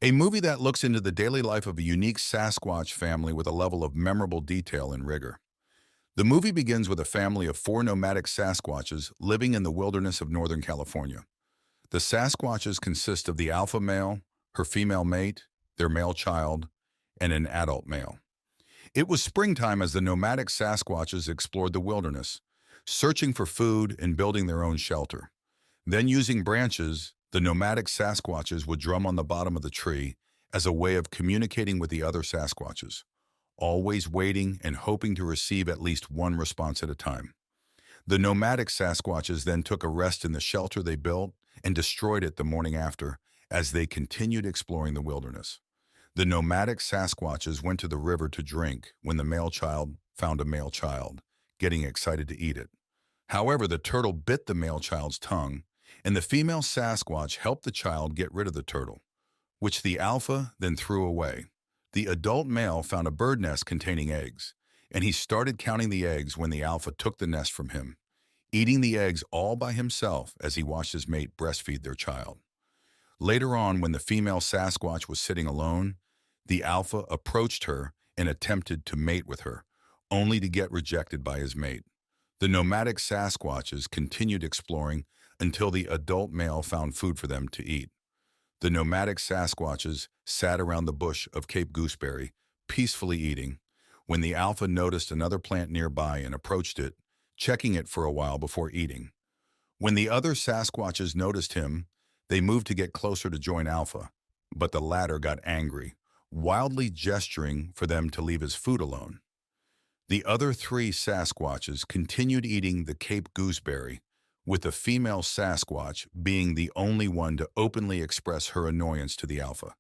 A movie that looks into the daily life of a unique Sasquatch family with a level of memorable detail and rigor. The movie begins with a family of four nomadic Sasquatches living in the wilderness of Northern California. The Sasquatches consist of the alpha male, her female mate, their male child, and an adult male. It was springtime as the nomadic Sasquatches explored the wilderness, searching for food and building their own shelter. Then, using branches, the nomadic Sasquatches would drum on the bottom of the tree as a way of communicating with the other Sasquatches, always waiting and hoping to receive at least one response at a time. The nomadic Sasquatches then took a rest in the shelter they built and destroyed it the morning after as they continued exploring the wilderness. The nomadic Sasquatches went to the river to drink when the male child found a male child, getting excited to eat it. However, the turtle bit the male child's tongue, and the female Sasquatch helped the child get rid of the turtle, which the alpha then threw away. The adult male found a bird nest containing eggs, and he started counting the eggs when the alpha took the nest from him, eating the eggs all by himself as he watched his mate breastfeed their child. Later on, when the female Sasquatch was sitting alone, the alpha approached her and attempted to mate with her, only to get rejected by his mate. The nomadic Sasquatches continued exploring until the adult male found food for them to eat. The nomadic Sasquatches sat around the bush of Cape Gooseberry, peacefully eating, when the alpha noticed another plant nearby and approached it, checking it for a while before eating. When the other Sasquatches noticed him, they moved to get closer to join alpha, but the latter got angry, wildly gesturing for them to leave his food alone. The other three Sasquatches continued eating the Cape Gooseberry, with the female Sasquatch being the only one to openly express her annoyance to the alpha.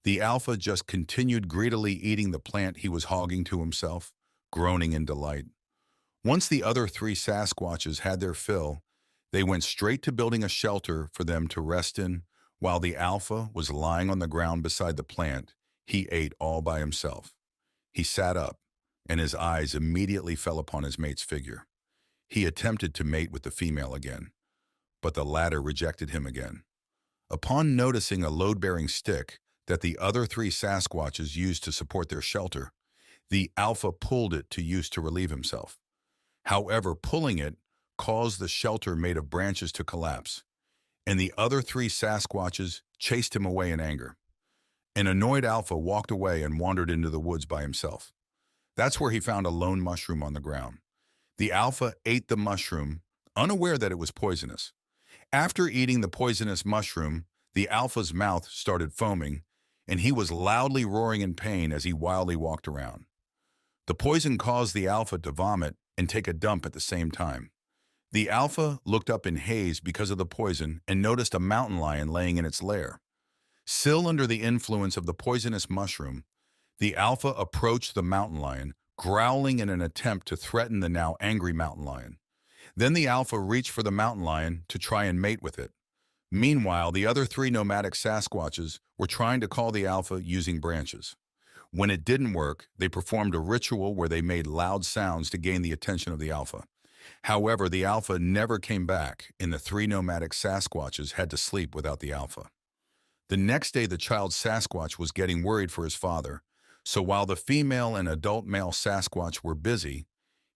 The alpha just continued greedily eating the plant he was hogging to himself, groaning in delight. Once the other three Sasquatches had their fill, they went straight to building a shelter for them to rest in. While the alpha was lying on the ground beside the plant, he ate all by himself. He sat up, and his eyes immediately fell upon his mate's figure. He attempted to mate with the female again, but the latter rejected him again. Upon noticing a load-bearing stick that the other three Sasquatches used to support their shelter, the alpha pulled it to use to relieve himself. However, pulling it caused the shelter made of branches to collapse, and the other three Sasquatches chased him away in anger. An annoyed alpha walked away and wandered into the woods by himself. That's where he found a lone mushroom on the ground. The alpha ate the mushroom, unaware that it was poisonous. After eating the poisonous mushroom, the alpha's mouth started foaming, and he was loudly roaring in pain as he wildly walked around. The poison caused the alpha to vomit and take a dump at the same time. The alpha looked up in haze because of the poison and noticed a mountain lion laying in its lair. Still under the influence of the poisonous mushroom, the alpha approached the mountain lion, growling in an attempt to threaten the now angry mountain lion. Then the alpha reached for the mountain lion to try and mate with it. Meanwhile, the other three nomadic Sasquatches were trying to call the alpha using branches. When it didn't work, they performed a ritual where they made loud sounds to gain the attention of the alpha. However, the alpha never came back, and the three nomadic Sasquatches had to sleep without the alpha. The next day, the child Sasquatch was getting worried for his father, so while the female and adult male Sasquatch were busy,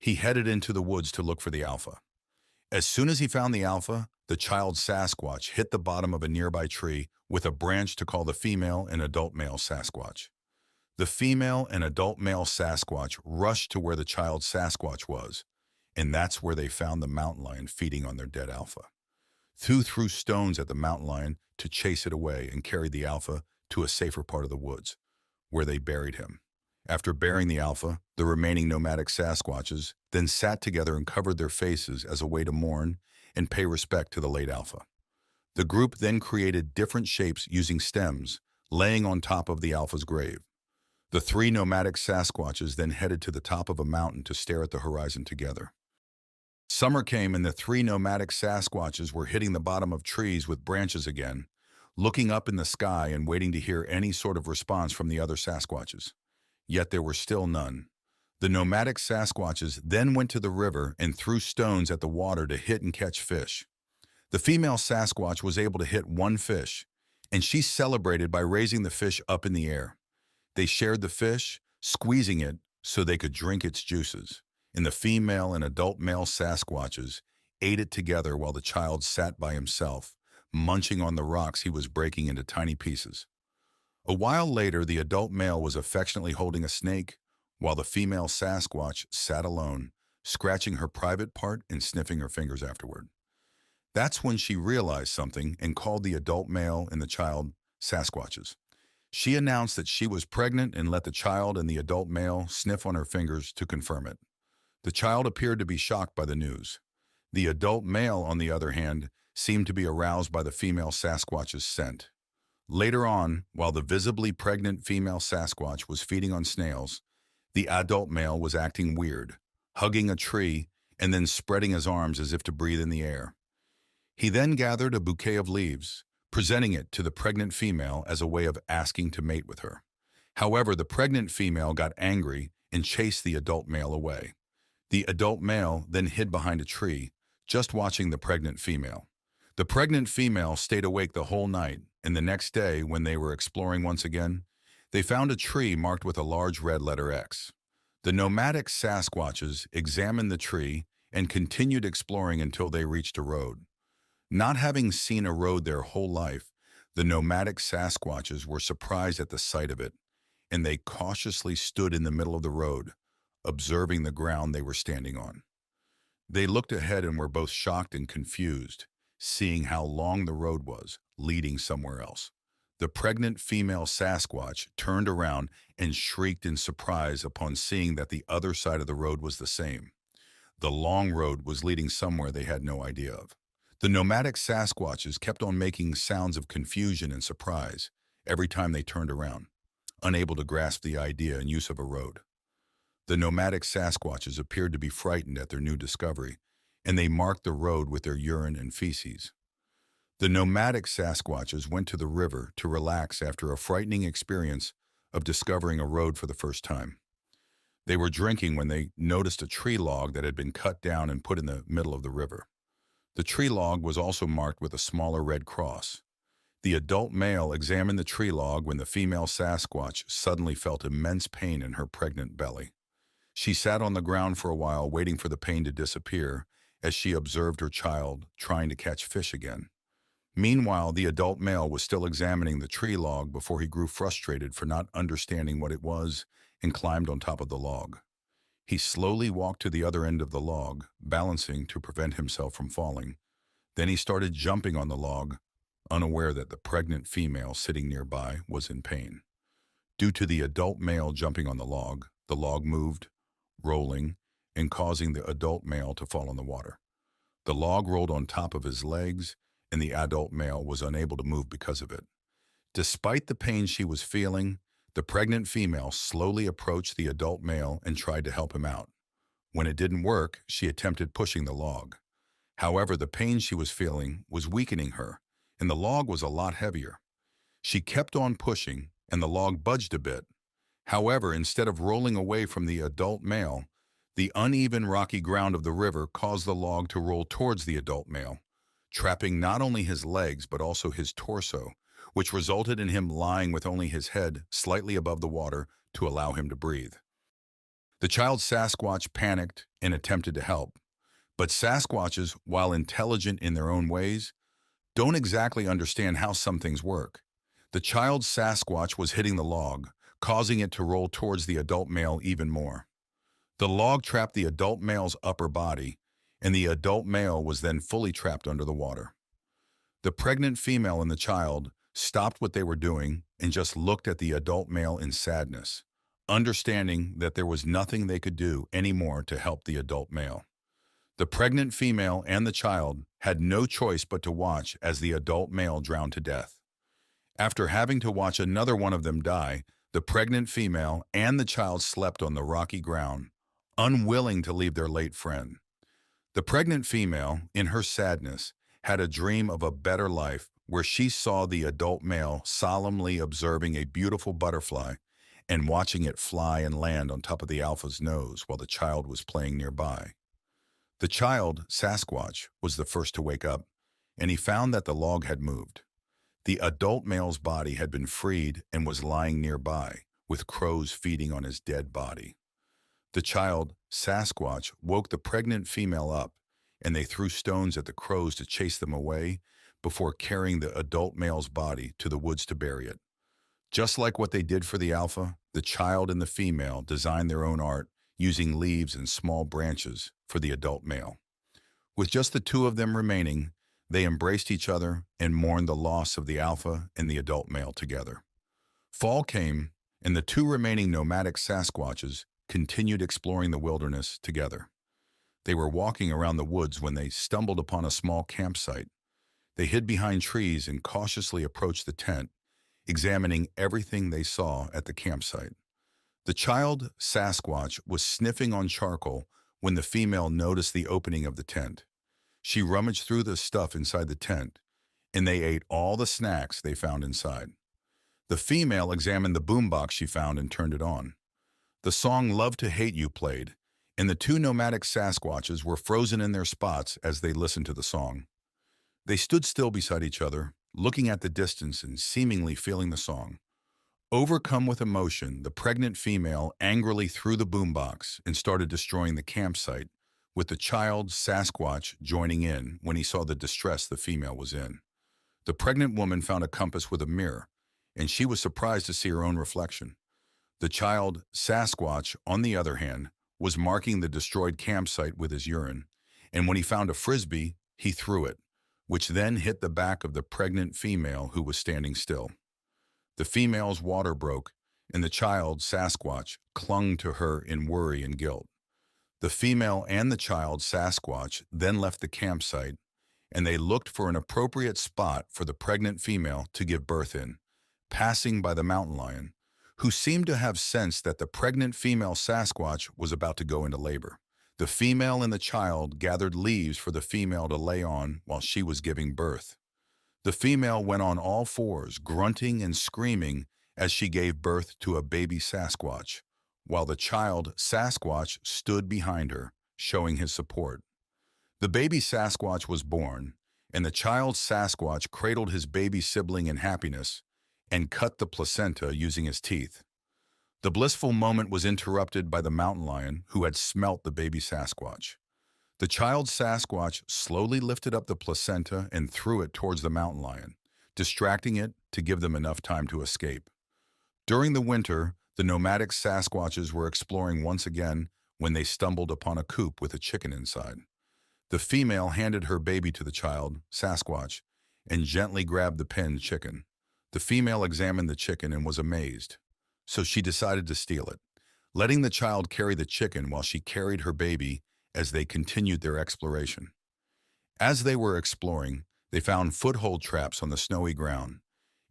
he headed into the woods to look for the alpha. As soon as he found the alpha, the child Sasquatch hit the bottom of a nearby tree with a branch to call the female and adult male Sasquatch. The female and adult male Sasquatch rushed to where the child Sasquatch was, and that's where they found the mountain lion feeding on their dead alpha. Two threw stones at the mountain lion to chase it away and carried the alpha to a safer part of the woods, where they buried him. After burying the alpha, the remaining nomadic Sasquatches then sat together and covered their faces as a way to mourn and pay respect to the late alpha. The group then created different shapes using stems, laying on top of the alpha's grave. The three nomadic Sasquatches then headed to the top of a mountain to stare at the horizon together. Summer came and the three nomadic Sasquatches were hitting the bottom of trees with branches again, looking up in the sky and waiting to hear any sort of response from the other Sasquatches. Yet there were still none. The nomadic Sasquatches then went to the river and threw stones at the water to hit and catch fish. The female Sasquatch was able to hit one fish, and she celebrated by raising the fish up in the air. They shared the fish, squeezing it so they could drink its juices, and the female and adult male Sasquatches ate it together while the child sat by himself, munching on the rocks he was breaking into tiny pieces. A while later, the adult male was affectionately holding a snake, while the female Sasquatch sat alone, scratching her private part and sniffing her fingers afterward. That's when she realized something and called the adult male and the child Sasquatches. She announced that she was pregnant and let the child and the adult male sniff on her fingers to confirm it. The child appeared to be shocked by the news. The adult male, on the other hand, seemed to be aroused by the female Sasquatch's scent. Later on, while the visibly pregnant female Sasquatch was feeding on snails, the adult male was acting weird, hugging a tree and then spreading his arms as if to breathe in the air. He then gathered a bouquet of leaves, presenting it to the pregnant female as a way of asking to mate with her. However, the pregnant female got angry and chased the adult male away. The adult male then hid behind a tree, just watching the pregnant female. The pregnant female stayed awake the whole night, and the next day, when they were exploring once again, they found a tree marked with a large red letter X. The nomadic Sasquatches examined the tree and continued exploring until they reached a road. Not having seen a road their whole life, the nomadic Sasquatches were surprised at the sight of it, and they cautiously stood in the middle of the road, observing the ground they were standing on. They looked ahead and were both shocked and confused, seeing how long the road was, leading somewhere else. The pregnant female Sasquatch turned around and shrieked in surprise upon seeing that the other side of the road was the same. The long road was leading somewhere they had no idea of. The nomadic Sasquatches kept on making sounds of confusion and surprise every time they turned around, unable to grasp the idea and use of a road. The nomadic Sasquatches appeared to be frightened at their new discovery, and they marked the road with their urine and feces. The nomadic Sasquatches went to the river to relax after a frightening experience of discovering a road for the first time. They were drinking when they noticed a tree log that had been cut down and put in the middle of the river. The tree log was also marked with a smaller red cross. The adult male examined the tree log when the female Sasquatch suddenly felt immense pain in her pregnant belly. She sat on the ground for a while, waiting for the pain to disappear as she observed her child trying to catch fish again. Meanwhile, the adult male was still examining the tree log before he grew frustrated for not understanding what it was and climbed on top of the log. He slowly walked to the other end of the log, balancing to prevent himself from falling. Then he started jumping on the log, unaware that the pregnant female sitting nearby was in pain. Due to the adult male jumping on the log moved, rolling, and causing the adult male to fall in the water. The log rolled on top of his legs, and the adult male was unable to move because of it. Despite the pain she was feeling, the pregnant female slowly approached the adult male and tried to help him out. When it didn't work, she attempted pushing the log. However, the pain she was feeling was weakening her, and the log was a lot heavier. She kept on pushing, and the log budged a bit. However, instead of rolling away from the adult male, the uneven rocky ground of the river caused the log to roll towards the adult male, trapping not only his legs but also his torso, which resulted in him lying with only his head slightly above the water to allow him to breathe. The child Sasquatch panicked and attempted to help, but Sasquatches, while intelligent in their own ways, don't exactly understand how some things work. The child Sasquatch was hitting the log, causing it to roll towards the adult male even more. The log trapped the adult male's upper body, and the adult male was then fully trapped under the water. The pregnant female and the child stopped what they were doing and just looked at the adult male in sadness, understanding that there was nothing they could do anymore to help the adult male. The pregnant female and the child had no choice but to watch as the adult male drowned to death. After having to watch another one of them die, the pregnant female and the child slept on the rocky ground, unwilling to leave their late friend. The pregnant female, in her sadness, had a dream of a better life where she saw the adult male solemnly observing a beautiful butterfly and watching it fly and land on top of the alpha's nose while the child was playing nearby. The child, Sasquatch, was the first to wake up, and he found that the log had moved. The adult male's body had been freed and was lying nearby, with crows feeding on his dead body. The child, Sasquatch, woke the pregnant female up, and they threw stones at the crows to chase them away before carrying the adult male's body to the woods to bury it. Just like what they did for the alpha, the child and the female designed their own art using leaves and small branches for the adult male. With just the two of them remaining, they embraced each other and mourned the loss of the alpha and the adult male together. Fall came, and the two remaining nomadic Sasquatches continued exploring the wilderness together. They were walking around the woods when they stumbled upon a small campsite. They hid behind trees and cautiously approached the tent, examining everything they saw at the campsite. The child, Sasquatch, was sniffing on charcoal when the female noticed the opening of the tent. She rummaged through the stuff inside the tent, and they ate all the snacks they found inside. The female examined the boombox she found and turned it on. The song Love to Hate You played, and the two nomadic Sasquatches were frozen in their spots as they listened to the song. They stood still beside each other, looking at the distance and seemingly feeling the song. Overcome with emotion, the pregnant female angrily threw the boombox and started destroying the campsite, with the child, Sasquatch, joining in when he saw the distress the female was in. The pregnant woman found a compass with a mirror, and she was surprised to see her own reflection. The child, Sasquatch, on the other hand, was marking the destroyed campsite with his urine, and when he found a frisbee, he threw it, which then hit the back of the pregnant female who was standing still. The female's water broke, and the child, Sasquatch, clung to her in worry and guilt. The female and the child, Sasquatch, then left the campsite, and they looked for an appropriate spot for the pregnant female to give birth in, passing by the mountain lion, who seemed to have sensed that the pregnant female Sasquatch was about to go into labor. The female and the child gathered leaves for the female to lay on while she was giving birth. The female went on all fours, grunting and screaming as she gave birth to a baby Sasquatch, while the child, Sasquatch, stood behind her, showing his support. The baby Sasquatch was born, and the child Sasquatch cradled his baby sibling in happiness and cut the placenta using his teeth. The blissful moment was interrupted by the mountain lion, who had smelt the baby Sasquatch. The child Sasquatch slowly lifted up the placenta and threw it towards the mountain lion, distracting it to give them enough time to escape. During the winter, the nomadic Sasquatches were exploring once again when they stumbled upon a coop with a chicken inside. The female handed her baby to the child, Sasquatch, and gently grabbed the pinned chicken. The female examined the chicken and was amazed, so she decided to steal it, letting the child carry the chicken while she carried her baby as they continued their exploration. As they were exploring, they found foothold traps on the snowy ground,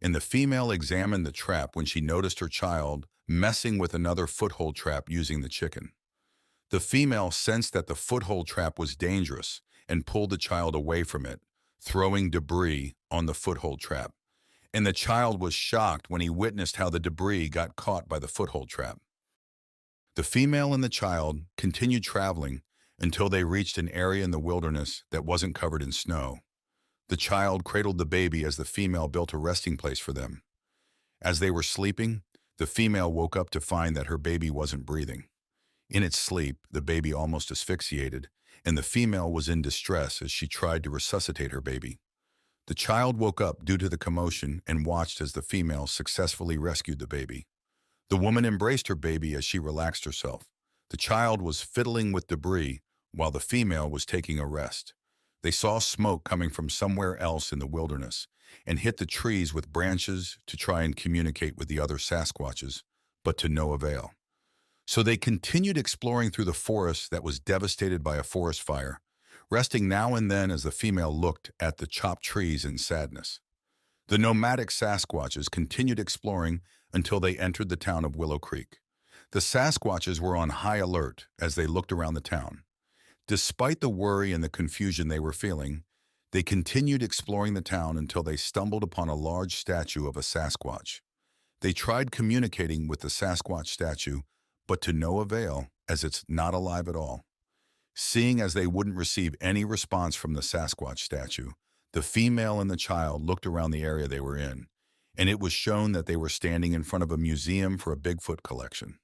and the female examined the trap when she noticed her child messing with another foothold trap using the chicken. The female sensed that the foothold trap was dangerous and pulled the child away from it, throwing debris on the foothold trap, and the child was shocked when he witnessed how the debris got caught by the foothold trap. The female and the child continued traveling until they reached an area in the wilderness that wasn't covered in snow. The child cradled the baby as the female built a resting place for them. As they were sleeping, the female woke up to find that her baby wasn't breathing. In its sleep, the baby almost asphyxiated, and the female was in distress as she tried to resuscitate her baby. The child woke up due to the commotion and watched as the female successfully rescued the baby. The woman embraced her baby as she relaxed herself. The child was fiddling with debris while the female was taking a rest. They saw smoke coming from somewhere else in the wilderness and hit the trees with branches to try and communicate with the other Sasquatches, but to no avail. So they continued exploring through the forest that was devastated by a forest fire, resting now and then as the female looked at the chopped trees in sadness. The nomadic Sasquatches continued exploring until they entered the town of Willow Creek. The Sasquatches were on high alert as they looked around the town. Despite the worry and the confusion they were feeling, they continued exploring the town until they stumbled upon a large statue of a Sasquatch. They tried communicating with the Sasquatch statue, but to no avail, as it's not alive at all. Seeing as they wouldn't receive any response from the Sasquatch statue, The female and the child looked around the area they were in, and it was shown that they were standing in front of a museum for a Bigfoot collection.